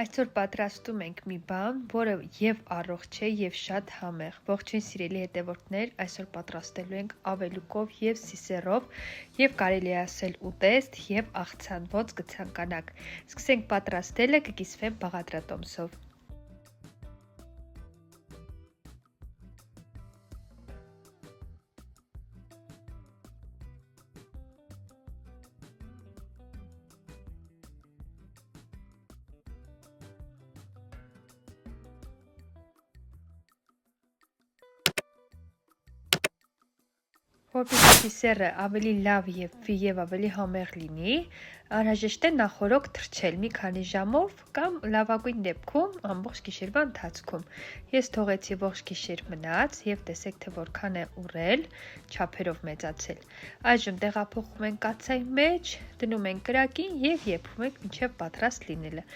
Այսօր պատրաստում ենք մի բան, որը եւ առողջ է եւ շատ համեղ։ Ողջույն սիրելի հետևորդներ, այսօր պատրաստելու ենք ավելուկով եւ սիսեռով եւ կարելի է ասել ուտեստ եւ աղցան, ոնց կցանկանաք։ Սկսենք պատրաստելը, կկիսվեմ բաղադրատոմսով։ Որպեսզի սիսեռը ավելի լավ եւ ավելի համեղ լինի, անհրաժեշտ է նախօրոք թրջել մի քանի ժամով կամ լավագույն դեպքում ամբողջ գիշերվա ընթացքում։ Ես թողեցի ողջ գիշեր մնաց եւ տեսեք թե որքան է ուռել, չափերով մեծացել։ Այժմ տեղափոխում ենք կաթսայի մեջ, դնում ենք կրակին եւ եփում ենք մինչեւ պատրաստ լինելը։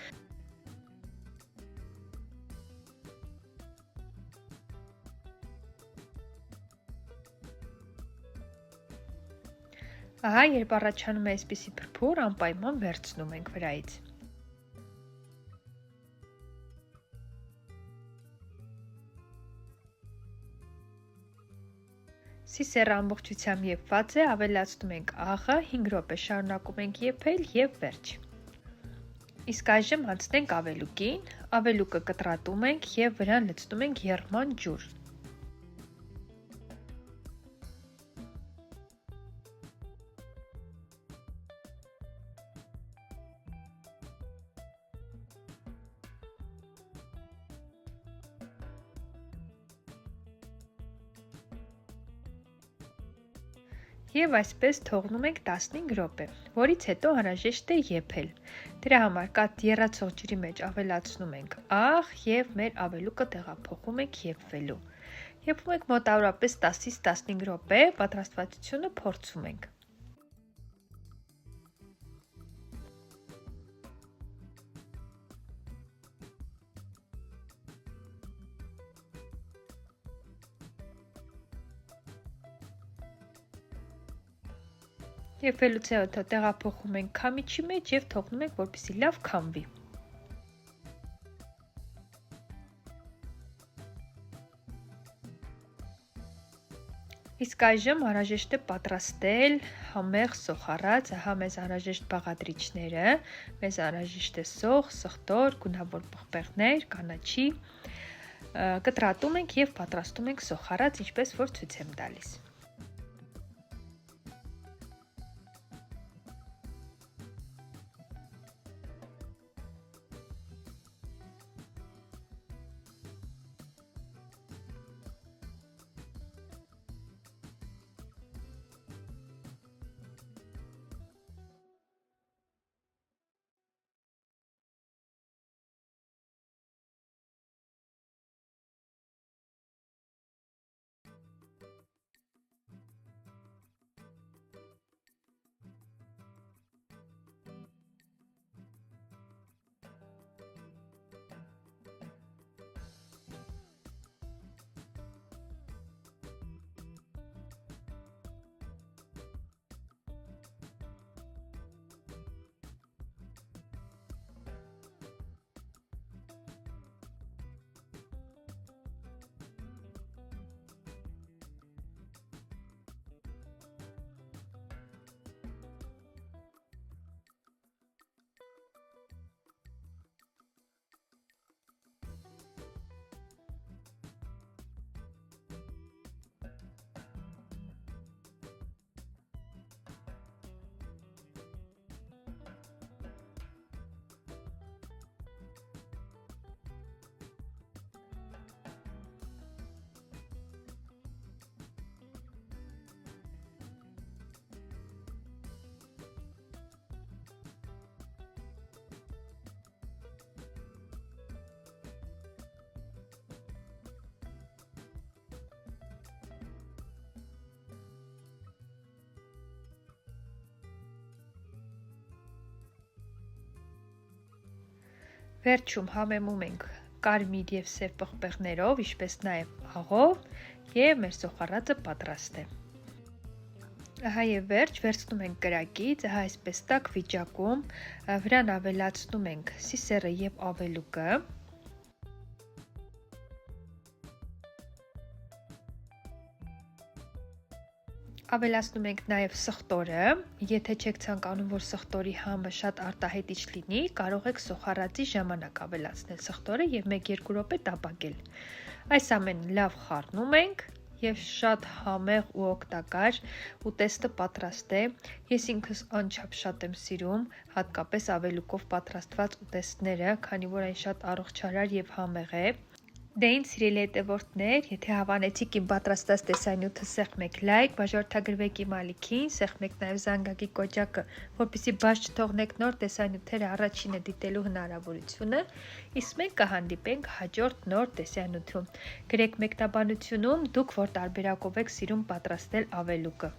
Ահա, երբ առաջանում է այսպիսի փրփուր, անպայման վերցնում ենք վրայից։ Սիսեռը ամբողջությամբ եփված է, ավելացնում ենք աղը, 5 րոպե շարունակում ենք եփել եւ վերջ։ Իսկ այժմ անցնենք ավելուկին, ավելուկը կտրատում ենք եւ վրան լցնում ենք եռման ջուր։ Եվ այսպես թողնում ենք 15 րոպե, որից հետո անհրաժեշտ է եփել։ Դրա համար կաթ եռացող ջրի մեջ ավելացնում ենք աղ եւ մեր ավելուկը տեղափոխում ենք եփվելու։ Եփում ենք մոտավորապես 10-ից 15 րոպե, պատրաստվածությունը փորձում ենք։ Եփելուց հետո տեղափոխում ենք քամիչի մեջ եւ թողնում ենք, որպեսզի լավ քամվի։ Իսկ այժմ անհրաժեշտ է պատրաստել համեղ սոխառած, ահա մեզ անհրաժեշտ բաղադրիչները, մեզ անհրաժեշտ է սոխ, սխտոր, գունավոր պղպեղներ, կանաչի, կտրատում ենք եւ պատրաստում ենք սոխառած, ինչպես որ ցույց եմ տալիս։ Վերջում համեմում ենք կարմիր եւ սև պղպեղներով, ինչպես նաեւ աղով, եւ մեր սոխառածը պատրաստ է։ Ահա եւ վերջ, վերցնում ենք կրակից, ահա այսպես տաք վիճակում, վրան ավելացնում ենք սիսեռը եւ ավելուկը։ Ավելացնում ենք նաև սխտորը, եթե չեք ցանկանում, որ սխտորի համը շատ արտահայտիչ լինի, կարող եք սոխառածի ժամանակ ավելացնել սխտորը եւ 1-2 րոպե տապակել։ Այս ամենը լավ խառնում ենք եւ շատ համեղ ու օգտակար ուտեստը պատրաստ է։ Ես ինքս անչափ շատ եմ սիրում, հատկապես ավելուկով պատրաստված ուտեստները, քանի որ այն շատ առողջարար եւ համեղ է։ Դե ինձ սիրելի հետևորդներ, եթե հավանեցիք իմ պատրաստած տեսանյութը, սեղմեք լայք, բաժանորդագրվեք իմ ալիքին, սեղմեք նաև զանգակի կոճակը, որպեսզի բաց չթողնեք նոր տեսանյութերը առաջինը դիտելու հնարավորությունը, իսկ մենք կհանդիպենք հաջորդ նոր տեսանյութում։ Գրեք մեկնաբանությունում դուք որ տարբերակով եք սիրում պատրաստել ավելուկը։